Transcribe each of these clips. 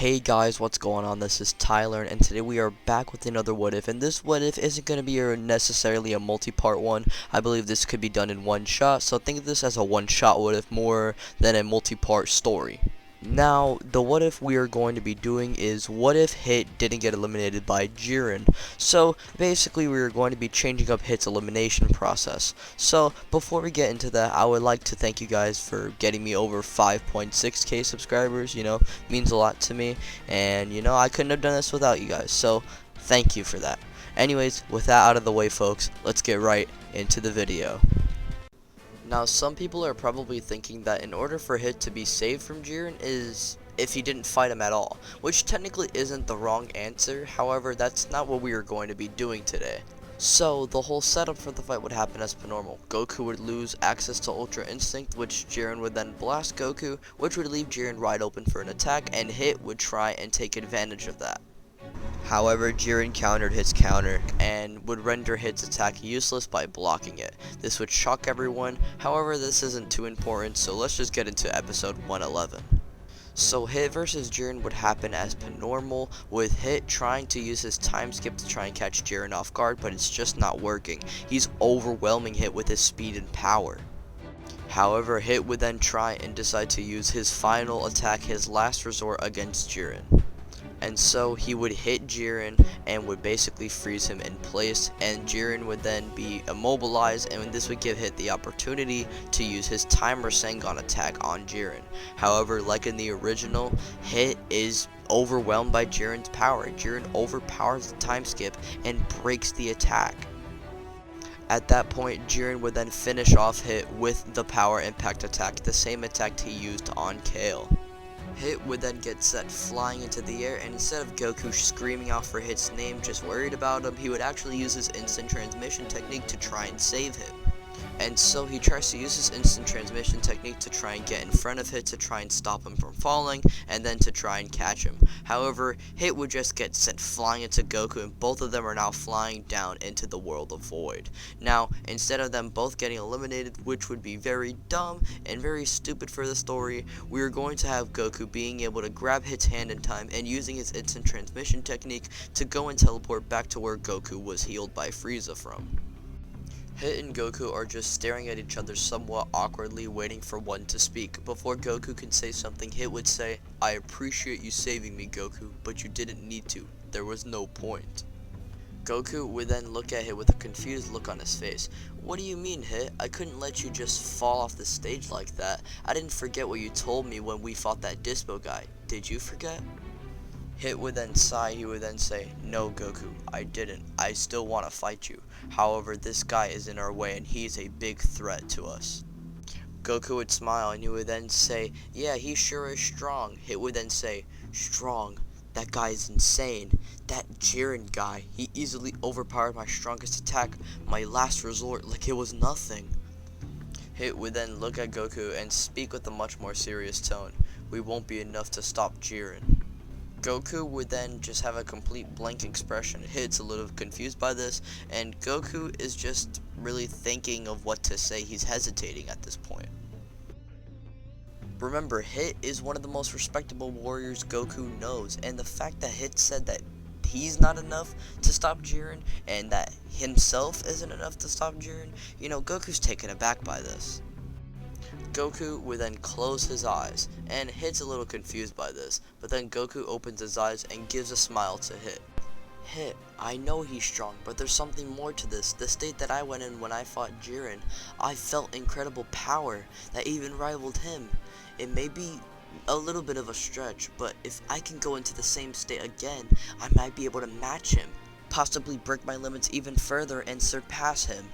Hey guys, what's going on? This is Tyler, and today we are back with another what if, and this what if isn't going to be necessarily a multi-part one. I believe this could be done in one shot, so think of this as a one-shot what if more than a multi-part story. Now, the what if we are going to be doing is what if Hit didn't get eliminated by JIREN. So basically we are going to be changing up Hit's elimination process. So before we get into that, I would like to thank you guys for getting me over 5.6k subscribers. Means a lot to me, and I couldn't have done this without you guys, so thank you for that. Anyways, with that out of the way, folks, let's get right into the video. Now, some people are probably thinking that in order for Hit to be saved from Jiren is if he didn't fight him at all, which technically isn't the wrong answer. However, that's not what we are going to be doing today. So, the whole setup for the fight would happen as per normal. Goku would lose access to Ultra Instinct, which Jiren would then blast Goku, which would leave Jiren wide open for an attack, and Hit would try and take advantage of that. However, Jiren countered Hit's counter and would render Hit's attack useless by blocking it. This would shock everyone. However, this isn't too important, so let's just get into episode 111. So Hit versus Jiren would happen as per normal, with Hit trying to use his time skip to try and catch Jiren off guard, but it's just not working. He's overwhelming Hit with his speed and power. However, Hit would then try and decide to use his final attack, his last resort, against Jiren. And so he would hit Jiren and would basically freeze him in place, and Jiren would then be immobilized, and this would give Hit the opportunity to use his timer Sengon attack on Jiren. However, like in the original, Hit is overwhelmed by Jiren's power. Jiren overpowers the time skip and breaks the attack. At that point, Jiren would then finish off Hit with the power impact attack, the same attack he used on Kale. Hit would then get set flying into the air, and instead of Goku screaming out for Hit's name, just worried about him, he would actually use his instant transmission technique to try and save him. And so he tries to use his instant transmission technique to try and get in front of Hit to try and stop him from falling, and then to try and catch him. However, Hit would just get sent flying into Goku, and both of them are now flying down into the world of Void. Now, instead of them both getting eliminated, which would be very dumb and very stupid for the story, we are going to have Goku being able to grab Hit's hand in time and using his instant transmission technique to go and teleport back to where Goku was healed by Frieza from. Hit and Goku are just staring at each other somewhat awkwardly, waiting for one to speak. Before Goku can say something, Hit would say, "I appreciate you saving me, Goku, but you didn't need to. There was no point." Goku would then look at Hit with a confused look on his face. "What do you mean, Hit? I couldn't let you just fall off the stage like that. I didn't forget what you told me when we fought that Dispo guy. Did you forget?" Hit would then sigh. He would then say, "No, Goku, I didn't. I still want to fight you. However, this guy is in our way and he's a big threat to us." Goku would smile and he would then say, "Yeah, he sure is strong." Hit would then say, "Strong? That guy is insane. That Jiren guy, he easily overpowered my strongest attack, my last resort, like it was nothing." Hit would then look at Goku and speak with a much more serious tone. "We won't be enough to stop Jiren." Goku would then just have a complete blank expression. Hit's a little confused by this, and Goku is just really thinking of what to say. He's hesitating at this point. Remember, Hit is one of the most respectable warriors Goku knows, and the fact that Hit said that he's not enough to stop Jiren, and that himself isn't enough to stop Jiren, Goku's taken aback by this. Goku would then close his eyes, and Hit's a little confused by this, but then Goku opens his eyes and gives a smile to Hit. "Hit, I know he's strong, but there's something more to this. The state that I went in when I fought Jiren, I felt incredible power that even rivaled him. It may be a little bit of a stretch, but if I can go into the same state again, I might be able to match him, possibly break my limits even further and surpass him."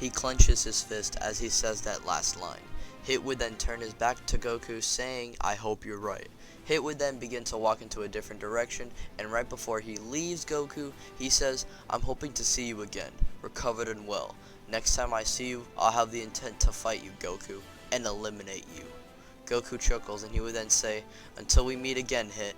He clenches his fist as he says that last line. Hit would then turn his back to Goku, saying, "I hope you're right." Hit would then begin to walk into a different direction, and right before he leaves Goku, he says, "I'm hoping to see you again, recovered and well. Next time I see you, I'll have the intent to fight you, Goku, and eliminate you." Goku chuckles, and he would then say, "Until we meet again, Hit."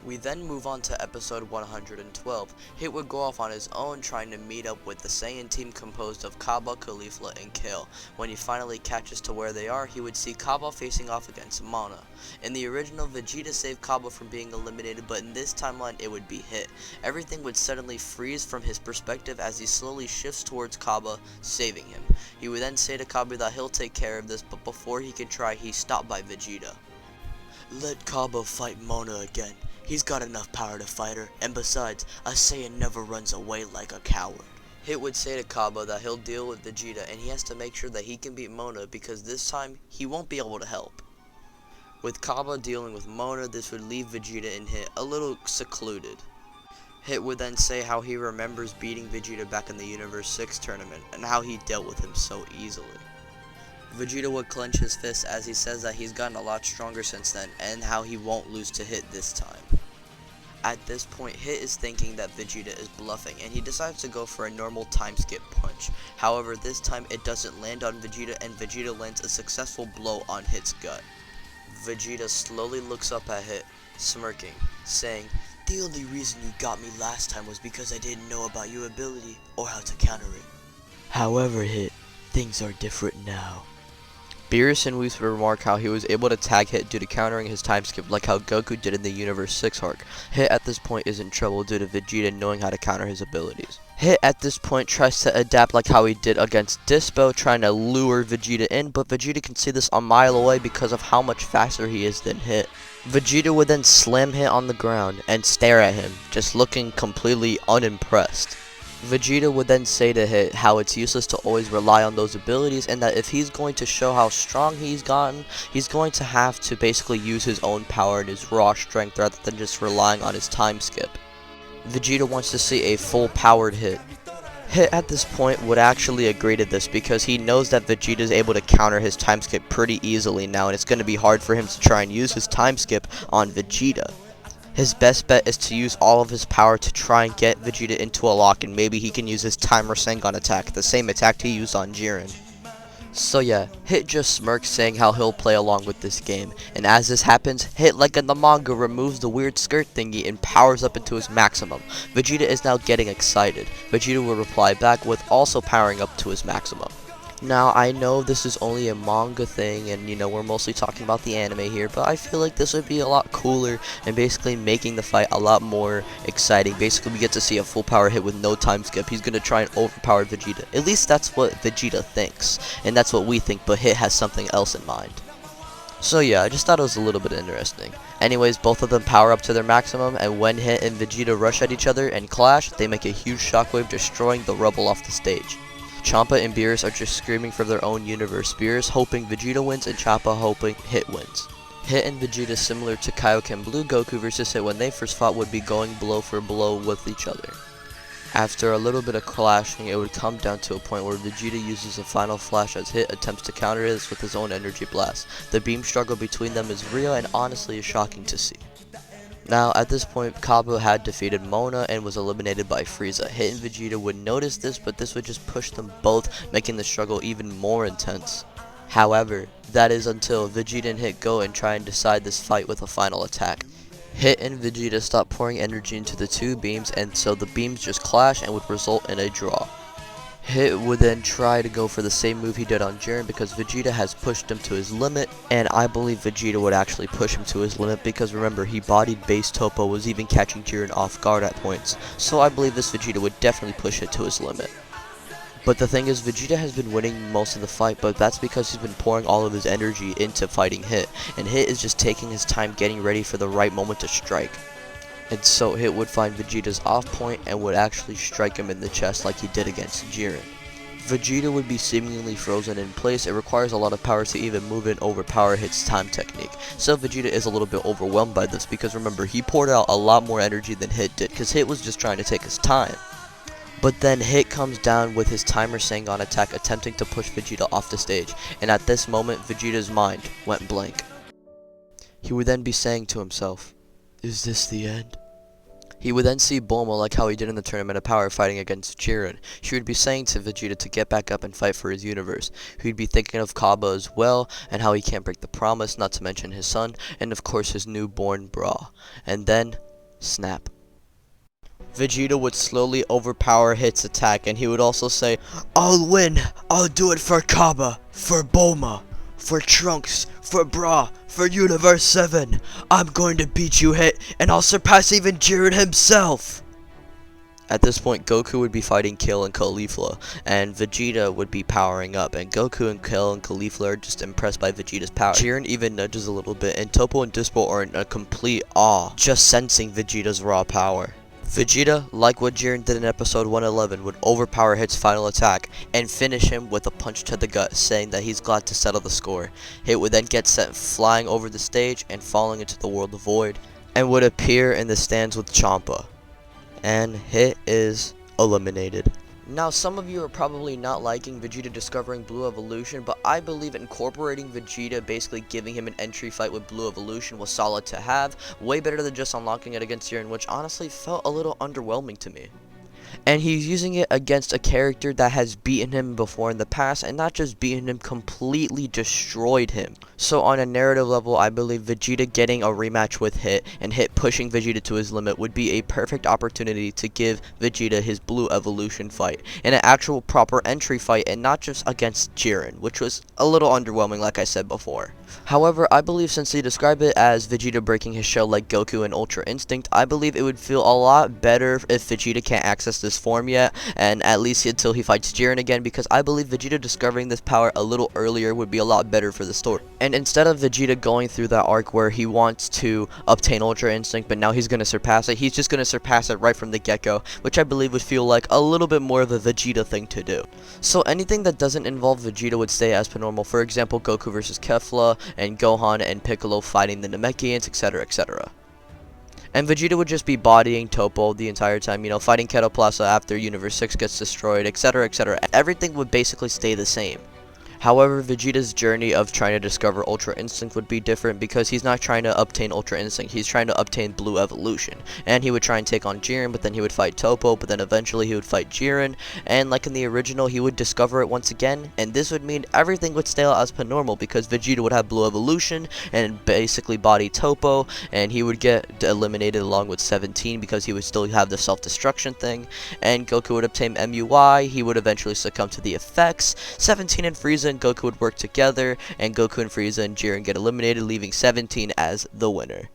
We then move on to episode 112. Hit would go off on his own trying to meet up with the Saiyan team composed of Cabba, Caulifla, and Kale. When he finally catches to where they are, he would see Cabba facing off against Mana. In the original, Vegeta saved Cabba from being eliminated, but in this timeline it would be Hit. Everything would suddenly freeze from his perspective as he slowly shifts towards Cabba, saving him. He would then say to Cabba that he'll take care of this, but before he could try, he's stopped by Vegeta. "Let Cabba fight Mona again. He's got enough power to fight her, and besides, a Saiyan never runs away like a coward." Hit would say to Cabba that he'll deal with Vegeta and he has to make sure that he can beat Mona because this time, he won't be able to help. With Cabba dealing with Mona, this would leave Vegeta and Hit a little secluded. Hit would then say how he remembers beating Vegeta back in the Universe 6 tournament and how he dealt with him so easily. Vegeta would clench his fists as he says that he's gotten a lot stronger since then and how he won't lose to Hit this time. At this point, Hit is thinking that Vegeta is bluffing and he decides to go for a normal time skip punch. However, this time it doesn't land on Vegeta and Vegeta lands a successful blow on Hit's gut. Vegeta slowly looks up at Hit, smirking, saying, "The only reason you got me last time was because I didn't know about your ability or how to counter it. However, Hit, things are different now." Beerus and Whis remark how he was able to tag Hit due to countering his time skip like how Goku did in the Universe 6 arc. Hit at this point is in trouble due to Vegeta knowing how to counter his abilities. Hit at this point tries to adapt like how he did against Dispo, trying to lure Vegeta in, but Vegeta can see this a mile away because of how much faster he is than Hit. Vegeta would then slam Hit on the ground and stare at him, just looking completely unimpressed. Vegeta would then say to Hit how it's useless to always rely on those abilities and that if he's going to show how strong he's gotten, he's going to have to basically use his own power and his raw strength rather than just relying on his time skip. Vegeta wants to see a full powered Hit. Hit at this point would actually agree to this because he knows that Vegeta is able to counter his time skip pretty easily now and it's going to be hard for him to try and use his time skip on Vegeta. His best bet is to use all of his power to try and get Vegeta into a lock and maybe he can use his Timer Sengon attack, the same attack he used on Jiren. So yeah, Hit just smirks saying how he'll play along with this game, and as this happens, Hit like in the manga removes the weird skirt thingy and powers up into his maximum. Vegeta is now getting excited. Vegeta will reply back with also powering up to his maximum. Now, I know this is only a manga thing and, we're mostly talking about the anime here, but I feel like this would be a lot cooler and basically making the fight a lot more exciting. Basically, we get to see a full power Hit with no time skip. He's going to try and overpower Vegeta. At least that's what Vegeta thinks, and that's what we think, but Hit has something else in mind. So yeah, I just thought it was a little bit interesting. Anyways, both of them power up to their maximum, and when Hit and Vegeta rush at each other and clash, they make a huge shockwave, destroying the rubble off the stage. Champa and Beerus are just screaming for their own universe, Beerus hoping Vegeta wins and Champa hoping Hit wins. Hit and Vegeta, similar to Kaioken Blue Goku versus Hit when they first fought, would be going blow for blow with each other. After a little bit of clashing, it would come down to a point where Vegeta uses a final flash as Hit attempts to counter this with his own energy blast. The beam struggle between them is real and honestly is shocking to see. Now, at this point, Cabba had defeated Mona and was eliminated by Frieza. Hit and Vegeta would notice this, but this would just push them both, making the struggle even more intense. However, that is until Vegeta and Hit go and try and decide this fight with a final attack. Hit and Vegeta stop pouring energy into the two beams, and so the beams just clash and would result in a draw. Hit would then try to go for the same move he did on Jiren because Vegeta has pushed him to his limit, and I believe Vegeta would actually push him to his limit because remember, he bodied base Toppo, was even catching Jiren off guard at points, so I believe this Vegeta would definitely push it to his limit. But the thing is, Vegeta has been winning most of the fight, but that's because he's been pouring all of his energy into fighting Hit, and Hit is just taking his time getting ready for the right moment to strike. And so Hit would find Vegeta's off point and would actually strike him in the chest like he did against Jiren. Vegeta would be seemingly frozen in place. It requires a lot of power to even move and overpower Hit's time technique. So Vegeta is a little bit overwhelmed by this because remember, he poured out a lot more energy than Hit did because Hit was just trying to take his time. But then Hit comes down with his Timer Sengon attack attempting to push Vegeta off the stage, and at this moment Vegeta's mind went blank. He would then be saying to himself, "Is this the end?" He would then see Bulma like how he did in the Tournament of Power fighting against Jiren. She would be saying to Vegeta to get back up and fight for his universe. He'd be thinking of Cabba as well, and how he can't break the promise, not to mention his son, and of course his newborn Bra. And then, snap. Vegeta would slowly overpower Hit's attack, and he would also say, "I'll win! I'll do it for Kaba, for Bulma, for Trunks, for Bra, for Universe 7! I'm going to beat you, Hit, and I'll surpass even Jiren himself!" At this point, Goku would be fighting Kill and Caulifla, and Vegeta would be powering up, and Goku and Kill and Caulifla are just impressed by Vegeta's power. Jiren even nudges a little bit, and Toppo and Dispo are in a complete awe, just sensing Vegeta's raw power. Vegeta, like what Jiren did in episode 111, would overpower Hit's final attack and finish him with a punch to the gut, saying that he's glad to settle the score. Hit would then get sent flying over the stage and falling into the world of Void, and would appear in the stands with Champa. And Hit is eliminated. Now, some of you are probably not liking Vegeta discovering Blue Evolution, but I believe incorporating Vegeta, basically giving him an entry fight with Blue Evolution, was solid to have. Way better than just unlocking it against Jiren, which honestly felt a little underwhelming to me. And he's using it against a character that has beaten him before in the past, and not just beaten him, completely destroyed him. So on a narrative level, I believe Vegeta getting a rematch with Hit, and Hit pushing Vegeta to his limit, would be a perfect opportunity to give Vegeta his Blue Evolution fight, and an actual proper entry fight, and not just against Jiren, which was a little underwhelming like I said before. However, I believe since they describe it as Vegeta breaking his shell like Goku and Ultra Instinct, I believe it would feel a lot better if Vegeta can't access this form yet, and at least until he fights Jiren again, because I believe Vegeta discovering this power a little earlier would be a lot better for the story. And instead of Vegeta going through that arc where he wants to obtain Ultra Instinct, but now he's going to surpass it, he's just going to surpass it right from the get-go, which I believe would feel like a little bit more of a Vegeta thing to do. So anything that doesn't involve Vegeta would stay as per normal. For example, Goku versus Kefla, and Gohan and Piccolo fighting the Namekians, etc, etc. And Vegeta would just be bodying Toppo the entire time, you know, fighting Ketoplaza after Universe 6 gets destroyed, etc, etc. Everything would basically stay the same. However, Vegeta's journey of trying to discover Ultra Instinct would be different, because he's not trying to obtain Ultra Instinct, he's trying to obtain Blue Evolution. And he would try and take on Jiren, but then he would fight Toppo, but then eventually he would fight Jiren, and like in the original, he would discover it once again, and this would mean everything would stay as per normal, because Vegeta would have Blue Evolution, and basically body Toppo, and he would get eliminated along with 17, because he would still have the self-destruction thing, and Goku would obtain MUI, he would eventually succumb to the effects, 17 and Frieza and Goku would work together, and Goku and Frieza and Jiren get eliminated, leaving 17 as the winner.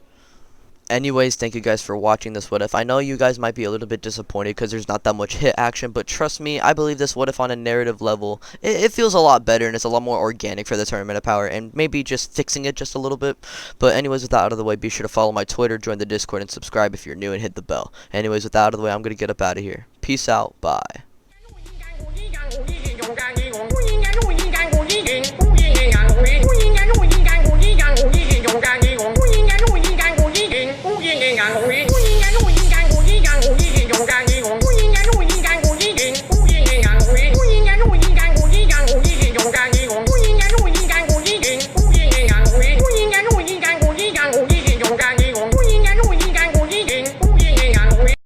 Anyways, thank you guys for watching this What If. I know you guys might be a little bit disappointed because there's not that much Hit action, but trust me, I believe this What If on a narrative level, it feels a lot better, and it's a lot more organic for the Tournament of Power, and maybe just fixing it just a little bit. But anyways, with that out of the way, be sure to follow my Twitter, join the Discord, and subscribe if you're new, and hit the bell. Anyways, with that out of the way, I'm going to get up out of here. Peace out. Bye. 不应该